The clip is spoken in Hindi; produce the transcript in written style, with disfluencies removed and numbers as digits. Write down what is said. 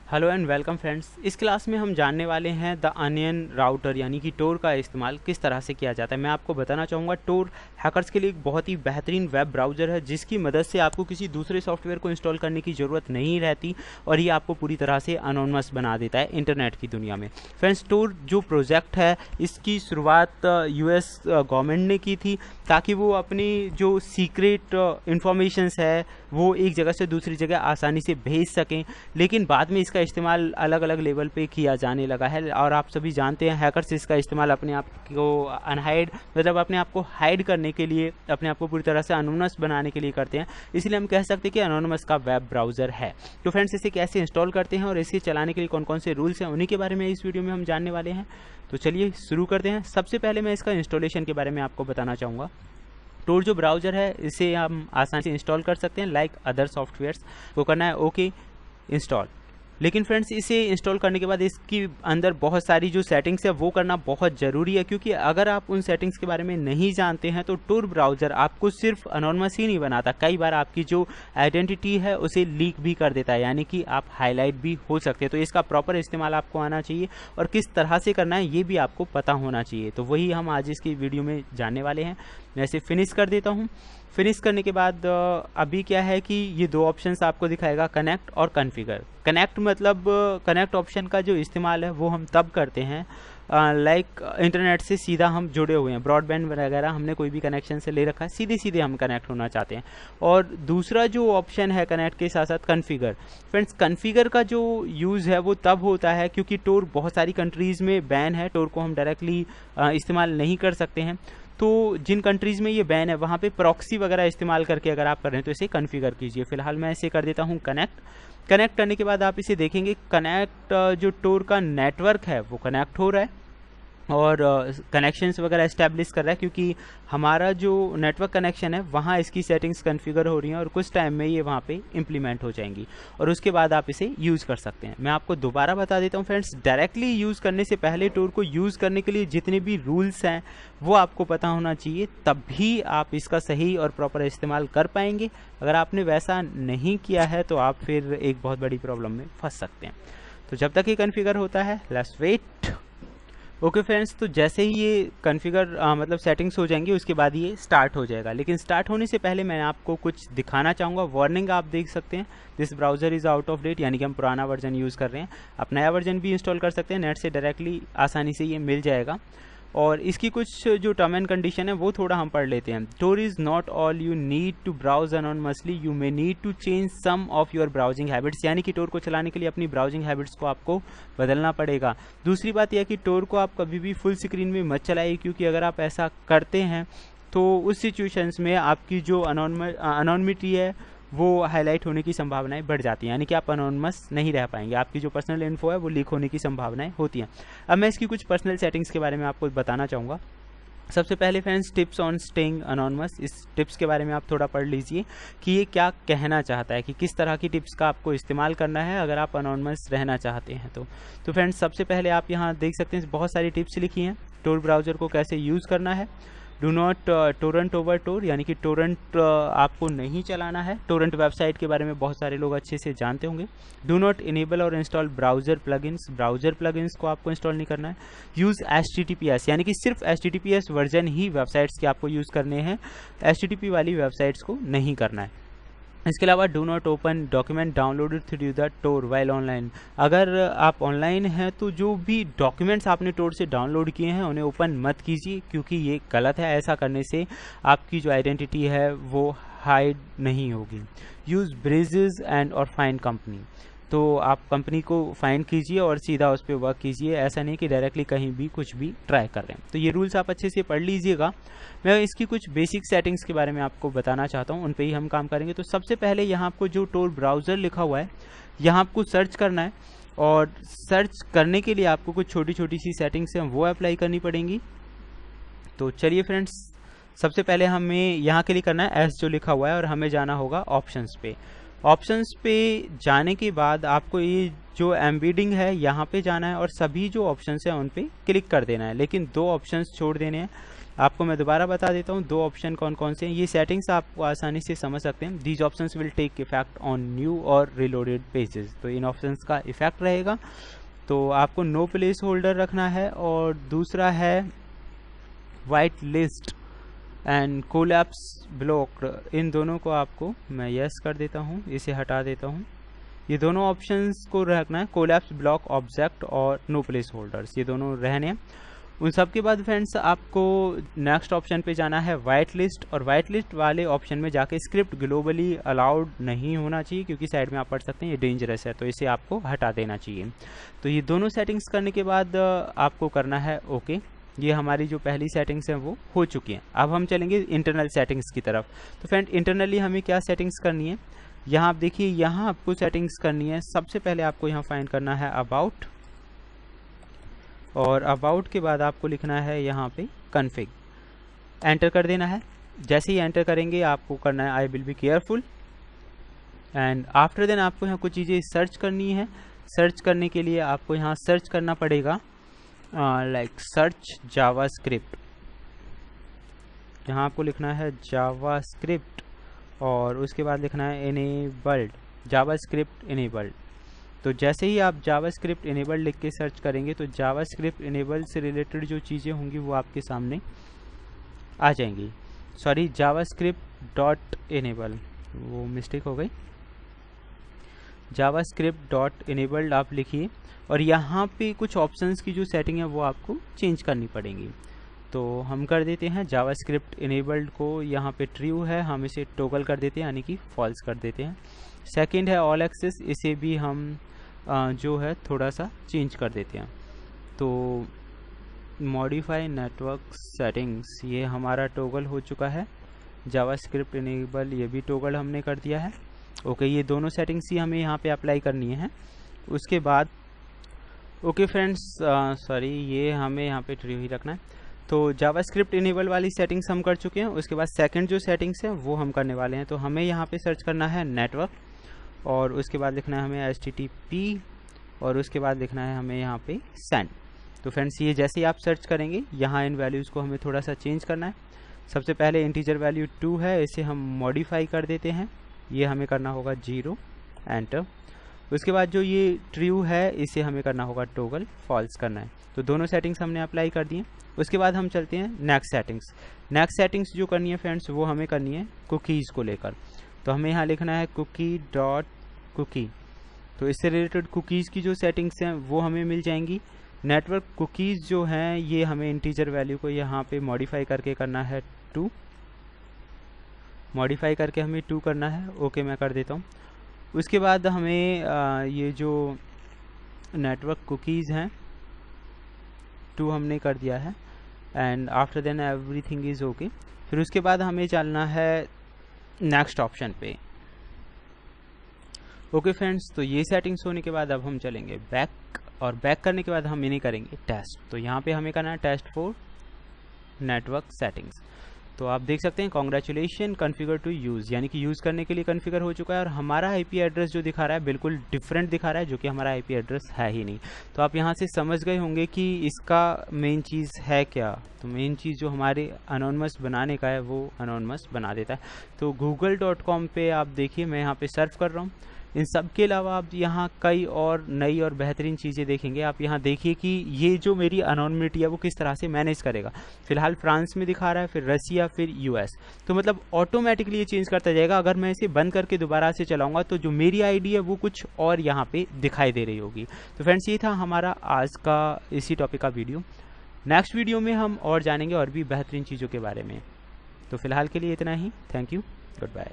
Hello and welcome friends. इस क्लास में हम जानने वाले हैं द अनियन राउटर यानी कि टोर का इस्तेमाल किस तरह से किया जाता है। मैं आपको बताना चाहूँगा टोर हैकर्स के लिए एक बहुत ही बेहतरीन वेब ब्राउज़र है जिसकी मदद से आपको किसी दूसरे सॉफ्टवेयर को इंस्टॉल करने की ज़रूरत नहीं रहती और ये आपको पूरी तरह से अनोनमस बना देता है इंटरनेट की दुनिया में। फ्रेंड्स, टोर जो प्रोजेक्ट है इसकी शुरुआत यूएस गवर्नमेंट ने की थी ताकि वो अपनी जो सीक्रेट इंफॉर्मेशंस है वो एक जगह से दूसरी जगह आसानी से भेज सकें, लेकिन बाद में इसका इस्तेमाल अलग अलग लेवल पे किया जाने लगा है। और आप सभी जानते हैं हैकर्स इसका इस्तेमाल अपने आप को अनहाइड मतलब अपने आप को हाइड करने के लिए, अपने आप को पूरी तरह से अनोनमस बनाने के लिए करते हैं। इसलिए हम कह सकते हैं कि अनोनमस का वेब ब्राउज़र है। तो फ्रेंड्स, इसे कैसे इंस्टॉल करते हैं और इसे चलाने के लिए कौन कौन से रूल्स हैं उन्हीं के बारे में इस वीडियो में हम जानने वाले हैं। तो चलिए शुरू करते हैं। सबसे पहले मैं इसका इंस्टॉलेशन के बारे में आपको बताना चाहूँगा। टोर जो ब्राउज़र है इसे हम आसानी से इंस्टॉल कर सकते हैं लाइक अदर सॉफ्टवेयर्स। वो करना है ओके इंस्टॉल। लेकिन फ्रेंड्स, इसे इंस्टॉल करने के बाद इसकी अंदर बहुत सारी जो सेटिंग्स है वो करना बहुत ज़रूरी है, क्योंकि अगर आप उन सेटिंग्स के बारे में नहीं जानते हैं तो टोर ब्राउज़र आपको सिर्फ अनोनमस ही नहीं बनाता, कई बार आपकी जो आइडेंटिटी है उसे लीक भी कर देता है, यानी कि आप हाईलाइट भी हो सकते हैं। तो इसका प्रॉपर इस्तेमाल आपको आना चाहिए और किस तरह से करना है ये भी आपको पता होना चाहिए। तो वही हम आज इसकी वीडियो में जानने वाले हैं। मैं इसे फिनिश कर देता हूँ। फिनिश करने के बाद अभी क्या है कि ये दो ऑप्शंस आपको दिखाएगा, कनेक्ट और कॉन्फ़िगर। कनेक्ट मतलब कनेक्ट ऑप्शन का जो इस्तेमाल है वो हम तब करते हैं लाइक इंटरनेट से सीधा हम जुड़े हुए हैं, ब्रॉडबैंड वगैरह हमने कोई भी कनेक्शन से ले रखा है, सीधे सीधे हम कनेक्ट होना चाहते हैं। और दूसरा जो ऑप्शन है कनेक्ट के साथ साथ कॉन्फ़िगर। फ्रेंड्स, कॉन्फ़िगर का जो यूज़ है वो तब होता है क्योंकि टोर बहुत सारी कंट्रीज़ में बैन है, टोर को हम डायरेक्टली इस्तेमाल नहीं कर सकते हैं। तो जिन कंट्रीज़ में ये बैन है वहाँ पे प्रॉक्सी वगैरह इस्तेमाल करके अगर आप कर रहे हैं तो इसे कॉन्फ़िगर कीजिए। फिलहाल मैं इसे कर देता हूँ कनेक्ट। कनेक्ट करने के बाद आप इसे देखेंगे कनेक्ट जो टोर का नेटवर्क है वो कनेक्ट हो रहा है और कनेक्शंस वगैरह इस्टेब्लिश कर रहा है, क्योंकि हमारा जो नेटवर्क कनेक्शन है वहाँ इसकी सेटिंग्स कॉन्फ़िगर हो रही हैं और कुछ टाइम में ये वहाँ पे इम्प्लीमेंट हो जाएंगी और उसके बाद आप इसे यूज़ कर सकते हैं। मैं आपको दोबारा बता देता हूँ फ्रेंड्स, डायरेक्टली यूज़ करने से पहले टोर को यूज़ करने के लिए जितने भी रूल्स हैं वो आपको पता होना चाहिए, तब भी आप इसका सही और प्रॉपर इस्तेमाल कर पाएंगे। अगर आपने वैसा नहीं किया है तो आप फिर एक बहुत बड़ी प्रॉब्लम में फंस सकते हैं। तो जब तक ये कॉन्फ़िगर होता है लेट्स वेट। ओके फ्रेंड्स, तो जैसे ही ये कॉन्फ़िगर मतलब सेटिंग्स हो जाएंगी उसके बाद ये स्टार्ट हो जाएगा। लेकिन स्टार्ट होने से पहले मैं आपको कुछ दिखाना चाहूँगा। वार्निंग आप देख सकते हैं, this browser is out of date, यानी कि हम पुराना वर्जन यूज़ कर रहे हैं। आप नया वर्जन भी इंस्टॉल कर सकते हैं, नेट से डायरेक्टली आसानी से ये मिल जाएगा। और इसकी कुछ जो टर्म एंड कंडीशन है वो थोड़ा हम पढ़ लेते हैं। Tor is not all you need to browse anonymously, you may need to change some of your browsing habits, यानी कि टोर को चलाने के लिए अपनी ब्राउजिंग हैबिट्स को आपको बदलना पड़ेगा। दूसरी बात यह कि टोर को आप कभी भी फुल स्क्रीन में मत चलाइए, क्योंकि अगर आप ऐसा करते हैं तो उस सिचुएशंस में आपकी जो अनोनिमिटी है वो हाईलाइट होने की संभावनाएं बढ़ जाती हैं, यानी कि आप अनोनमस नहीं रह पाएंगे, आपकी जो पर्सनल इन्फो है वो लीक होने की संभावनाएं होती हैं। अब मैं इसकी कुछ पर्सनल सेटिंग्स के बारे में आपको बताना चाहूँगा। सबसे पहले friends, tips on staying anonymous. इस टिप्स के बारे में आप थोड़ा पढ़ लीजिए कि ये क्या कहना चाहता है, कि किस तरह की टिप्स का आपको इस्तेमाल करना है अगर आप अनोनमस रहना चाहते हैं तो फ्रेंड्स, सबसे पहले आप यहाँ देख सकते हैं बहुत सारी टिप्स लिखी हैं टोर ब्राउज़र को कैसे यूज़ करना है। डू नॉट टोरेंट ओवर टोर, यानी कि टोरेंट आपको नहीं चलाना है। टोरेंट वेबसाइट के बारे में बहुत सारे लोग अच्छे से जानते होंगे। डू नॉट इनेबल और install browser plugins, browser plugins को आपको इंस्टॉल नहीं करना है। यूज़ HTTPS, यानी कि सिर्फ HTTPS वर्जन ही वेबसाइट्स के आपको यूज़ करने हैं, HTTP वाली वेबसाइट्स को नहीं करना है। इसके अलावा do not open document downloaded through the Tor while online, अगर आप ऑनलाइन हैं तो जो भी डॉक्यूमेंट्स आपने टोर से डाउनलोड किए हैं उन्हें ओपन मत कीजिए, क्योंकि ये गलत है। ऐसा करने से आपकी जो आइडेंटिटी है वो हाइड नहीं होगी। यूज़ ब्रेजेस एंड और फाइंड कंपनी, तो आप कंपनी को फाइंड कीजिए और सीधा उस पर वर्क कीजिए, ऐसा नहीं कि डायरेक्टली कहीं भी कुछ भी ट्राई कर रहे हैं। तो ये रूल्स आप अच्छे से पढ़ लीजिएगा। मैं इसकी कुछ बेसिक सेटिंग्स के बारे में आपको बताना चाहता हूँ, उन पे ही हम काम करेंगे। तो सबसे पहले यहाँ आपको जो टोर ब्राउज़र लिखा हुआ है यहाँ आपको सर्च करना है, और सर्च करने के लिए आपको कुछ छोटी छोटी सी सेटिंग्स हैं वो अप्लाई करनी पड़ेंगी। तो चलिए फ्रेंड्स, सबसे पहले हमें यहाँ के लिए करना है एस जो लिखा हुआ है और हमें जाना होगा ऑप्शंस पे। ऑप्शंस पे जाने के बाद आपको ये जो एम्बेडिंग है यहाँ पे जाना है और सभी जो ऑप्शंस हैं उन पे क्लिक कर देना है, लेकिन दो ऑप्शंस छोड़ देने हैं। आपको मैं दोबारा बता देता हूँ दो ऑप्शन कौन कौन से हैं। ये सेटिंग्स आप आसानी से समझ सकते हैं। These options will take effect on new और रिलोडेड पेजेस, तो इन ऑप्शंस का इफेक्ट रहेगा। तो आपको नो प्लेस होल्डर रखना है, और दूसरा है white list and collapse block, इन दोनों को आपको मैं यस कर देता हूँ, इसे हटा देता हूँ। ये दोनों ऑप्शंस को रखना है, कोलैप्स ब्लॉक ऑब्जेक्ट और नो प्लेस होल्डर्स, ये दोनों रहने हैं। उन सब के बाद फ्रेंड्स आपको नेक्स्ट ऑप्शन पे जाना है वाइट लिस्ट, और वाइट लिस्ट वाले ऑप्शन में जाके स्क्रिप्ट ग्लोबली अलाउड नहीं होना चाहिए, क्योंकि साइड में आप पढ़ सकते हैं ये डेंजरस है, तो इसे आपको हटा देना चाहिए। तो ये दोनों सेटिंग्स करने के बाद आपको करना है ओके। ये हमारी जो पहली सेटिंग्स हैं वो हो चुकी हैं। अब हम चलेंगे इंटरनल सेटिंग्स की तरफ। तो फ्रेंड इंटरनली हमें क्या सेटिंग्स करनी है, यहाँ आप देखिए, यहाँ आपको सेटिंग्स करनी है। सबसे पहले आपको यहाँ फाइंड करना है अबाउट, और अबाउट के बाद आपको लिखना है यहाँ पे कॉन्फ़िग, एंटर कर देना है। जैसे ही एंटर करेंगे आपको करना है I will be careful, and after then आपको यहाँ कुछ चीज़ें सर्च करनी है। सर्च करने के लिए आपको यहाँ सर्च करना पड़ेगा लाइक सर्च जावास्क्रिप्ट, यहाँ आपको लिखना है जावास्क्रिप्ट, और उसके बाद लिखना है इनेबल्ड, जावास्क्रिप्ट इनेबल्ड। तो जैसे ही आप जावास्क्रिप्ट इनेबल्ड लिख के सर्च करेंगे तो जावास्क्रिप्ट इनेबल्ड से रिलेटेड जो चीज़ें होंगी वो आपके सामने आ जाएंगी। सॉरी, जावास्क्रिप्ट डॉट इनेबल, वो मिस्टेक हो गई, जावास्क्रिप्ट डॉट इनेबल्ड आप लिखिए, और यहाँ पे कुछ ऑप्शंस की जो सेटिंग है वो आपको चेंज करनी पड़ेंगी। तो हम कर देते हैं जावास्क्रिप्ट इनेबल्ड को, यहाँ पे ट्रू है, हम इसे टॉगल कर देते हैं, यानी कि फॉल्स कर देते हैं। सेकंड है ऑल एक्सेस, इसे भी हम जो है थोड़ा सा चेंज कर देते हैं। तो मॉडिफाई नेटवर्क सेटिंग्स, ये हमारा टॉगल हो चुका है। जावास्क्रिप्ट इनेबल, ये भी टॉगल हमने कर दिया है। ओके, ये दोनों सेटिंग्स ही हमें यहाँ पे अप्लाई करनी है। उसके बाद ओके फ्रेंड्स, सॉरी, ये हमें यहाँ पे ट्रू ही रखना है। तो जावास्क्रिप्ट इनेबल वाली सेटिंग्स हम कर चुके हैं। उसके बाद सेकंड जो सेटिंग्स है वो हम करने वाले हैं। तो हमें यहाँ पे सर्च करना है नेटवर्क, और उसके बाद लिखना है हमें HTTP, और उसके बाद लिखना है हमें यहाँ पे सेंड। तो फ्रेंड्स ये जैसे ही आप सर्च करेंगे, यहाँ इन वैल्यूज़ को हमें थोड़ा सा चेंज करना है। सबसे पहले इंटीजर वैल्यू 2 है, इसे हम मॉडिफाई कर देते हैं, ये हमें करना होगा 0, एंटर। उसके बाद जो ये ट्रू है इसे हमें करना होगा टॉगल, फॉल्स करना है। तो दोनों सेटिंग्स हमने अप्लाई कर दी हैं। उसके बाद हम चलते हैं नेक्स्ट सेटिंग्स। नेक्स्ट सेटिंग्स जो करनी है फ्रेंड्स वो हमें करनी है कुकीज़ को लेकर। तो हमें यहाँ लिखना है कुकी डॉट कुकी। तो इससे रिलेटेड कुकीज़ की जो सेटिंग्स हैं वो हमें मिल जाएंगी। नेटवर्क कुकीज़ जो हैं ये हमें इंटीजर वैल्यू को यहाँ पे मॉडिफाई करके करना है 2, मॉडिफाई करके हमें 2 करना है। ओके, मैं कर देता हूँ। उसके बाद हमें ये जो नेटवर्क कुकीज़ हैं 2 हमने कर दिया है, and after then everything is okay. फिर उसके बाद हमें चलना है नेक्स्ट ऑप्शन पे। ओके फ्रेंड्स, तो ये सेटिंग्स होने के बाद अब हम चलेंगे बैक, और बैक करने के बाद हम इन्हें करेंगे टेस्ट। तो यहाँ पे हमें करना है टेस्ट फॉर नेटवर्क सेटिंग्स। तो आप देख सकते हैं कॉन्ग्रेचुलेशन कॉन्फ़िगर टू यूज़, यानी कि यूज़ करने के लिए कॉन्फ़िगर हो चुका है, और हमारा आईपी एड्रेस जो दिखा रहा है बिल्कुल डिफरेंट दिखा रहा है, जो कि हमारा आईपी एड्रेस है ही नहीं। तो आप यहाँ से समझ गए होंगे कि इसका मेन चीज़ है क्या। तो मेन चीज़ जो हमारे अनोनमस बनाने का है वो अनोनमस बना देता है। तो google.com पे आप देखिए, मैं यहाँ पे सर्च कर रहा हूँ। इन सब के अलावा आप यहाँ कई और नई और बेहतरीन चीज़ें देखेंगे। आप यहाँ देखिए कि ये जो मेरी अनोनिमिटी है वो किस तरह से मैनेज करेगा। फिलहाल फ्रांस में दिखा रहा है, फिर रसिया, फिर यूएस। तो मतलब ऑटोमेटिकली ये चेंज करता जाएगा। अगर मैं इसे बंद करके दोबारा से चलाऊंगा तो जो मेरी आईडी है वो कुछ और यहाँ पे दिखाई दे रही होगी। तो फ्रेंड्स ये था हमारा आज का इसी टॉपिक का वीडियो। नेक्स्ट वीडियो में हम और जानेंगे और भी बेहतरीन चीज़ों के बारे में। तो फिलहाल के लिए इतना ही। Thank you, good bye.